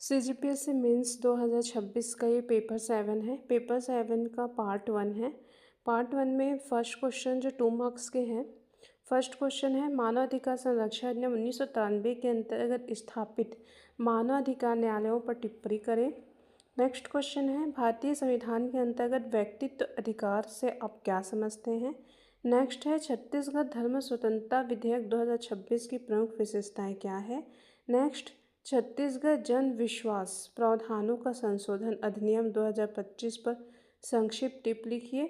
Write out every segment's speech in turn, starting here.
CGPSC mains 2026 का ये paper 7 है। पेपर 7 का पार्ट 1 है। पार्ट 1 में फर्स्ट क्वेश्चन जो 2 मार्क्स के हैं। फर्स्ट क्वेश्चन है मानवाधिकार संरक्षण अधिनियम 1993 के अंतर्गत स्थापित मानवाधिकार न्यायालयों पर टिप्पणी करें। नेक्स्ट क्वेश्चन है भारतीय संविधान के अंतर्गत व्यक्तित्व अधिकार से आप क्या समझते हैं। नेक्स्ट है छत्तीसगढ़ धर्म स्वतंत्रता विधेयक 2026 की प्रमुख विशेषताएं क्या है। नेक्स्ट छत्तीसगढ़ जन विश्वास प्रावधानों का संशोधन अधिनियम 2025 पर संक्षिप्त टिप्पणी लिखिए।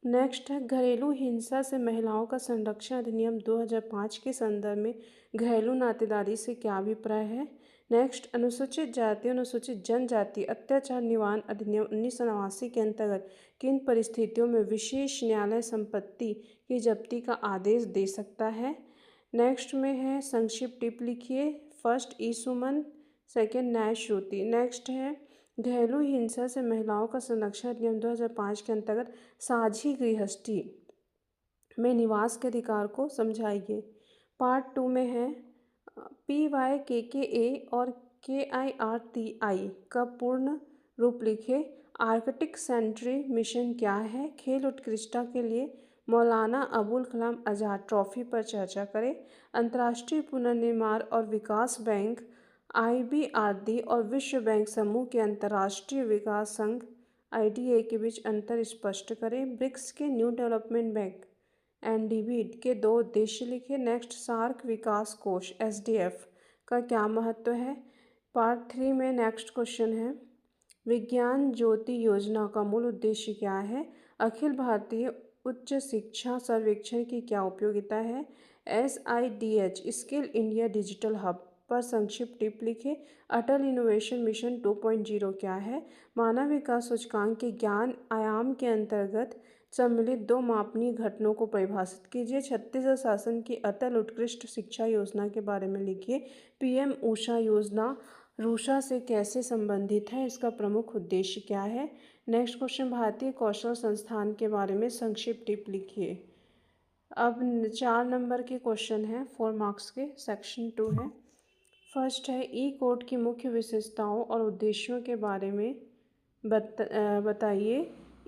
नेक्स्ट है घरेलू हिंसा से महिलाओं का संरक्षण अधिनियम 2005 के संदर्भ में घरेलू नातेदारी से क्या अभिप्राय है। नेक्स्ट अनुसूचित जाति अनुसूचित जनजाति अत्याचार निवारण अधिनियम 1989 के अंतर्गत किन परिस्थितियों में विशेष न्यायालय संपत्ति की जब्ती का आदेश दे सकता है। नेक्स्ट में है संक्षिप्त टिप्पणी लिखिए। फर्स्ट ई सुमन, सेकेंड न्याय श्रुति। नेक्स्ट है घरेलू हिंसा से महिलाओं का संरक्षण अधिनियम 2005 के अंतर्गत साझी गृहस्थी में निवास के अधिकार को समझाइए। पार्ट 2 में है PYKKA और KIRTI का पूर्ण रूप लिखे। आर्कटिक सेंचुरी मिशन क्या है। खेल उत्कृष्टता के लिए मौलाना अबुल कलाम आज़ाद ट्रॉफी पर चर्चा करें। अंतर्राष्ट्रीय पुनर्निर्माण और विकास बैंक IBRD और विश्व बैंक समूह के अंतर्राष्ट्रीय विकास संघ IDA के बीच अंतर स्पष्ट करें। ब्रिक्स के न्यू डेवलपमेंट बैंक NDB के 2 उद्देश्य लिखे। नेक्स्ट सार्क विकास कोष SDF का क्या महत्व है। पार्ट 3 में नेक्स्ट क्वेश्चन है विज्ञान ज्योति योजना का मूल उद्देश्य क्या है। अखिल भारतीय उच्च शिक्षा सर्वेक्षण की क्या उपयोगिता है। SIDH skill India digital hub पर संक्षिप्त टिप्पणी लिखे। अटल इनोवेशन मिशन 2.0 क्या है। मानव विकास सूचकांक के ज्ञान आयाम के अंतर्गत सम्मिलित 2 मापनीय घटकों को परिभाषित कीजिए। छत्तीसगढ़ शासन की अटल उत्कृष्ट शिक्षा योजना के बारे में लिखिए। PM ऊषा योजना रूषा से कैसे संबंधित है, इसका प्रमुख उद्देश्य क्या है। नेक्स्ट क्वेश्चन भारतीय कौशल संस्थान के बारे में संक्षिप्त टिप्पणी लिखिए। अब 4 नंबर के क्वेश्चन है 4 मार्क्स के। सेक्शन 2 है। फर्स्ट है ई कोड की मुख्य विशेषताओं और उद्देश्यों के बारे में बताइए।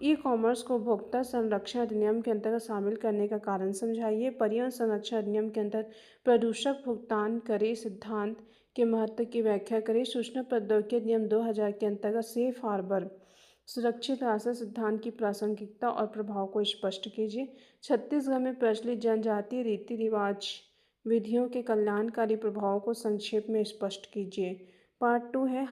ई कॉमर्स को उपभोक्ता संरक्षण अधिनियम के अंतर्गत शामिल करने का कारण समझाइए। पर्यावरण संरक्षण अधिनियम के अंतर्गत प्रदूषक भुगतान करे सिद्धांत के महत्व की व्याख्या करें। सूचना प्रौद्योगिकी अधिनियम 2000 के अंतर्गत सेफ हार्बर सुरक्षित रास्ता सिद्धांत की प्रासंगिकता और प्रभाव को स्पष्ट कीजिए। छत्तीसगढ़ में प्रचलित जनजातीय रीति रिवाज विधियों के कल्याणकारी प्रभावों को संक्षेप में स्पष्ट कीजिए। पार्ट 2 है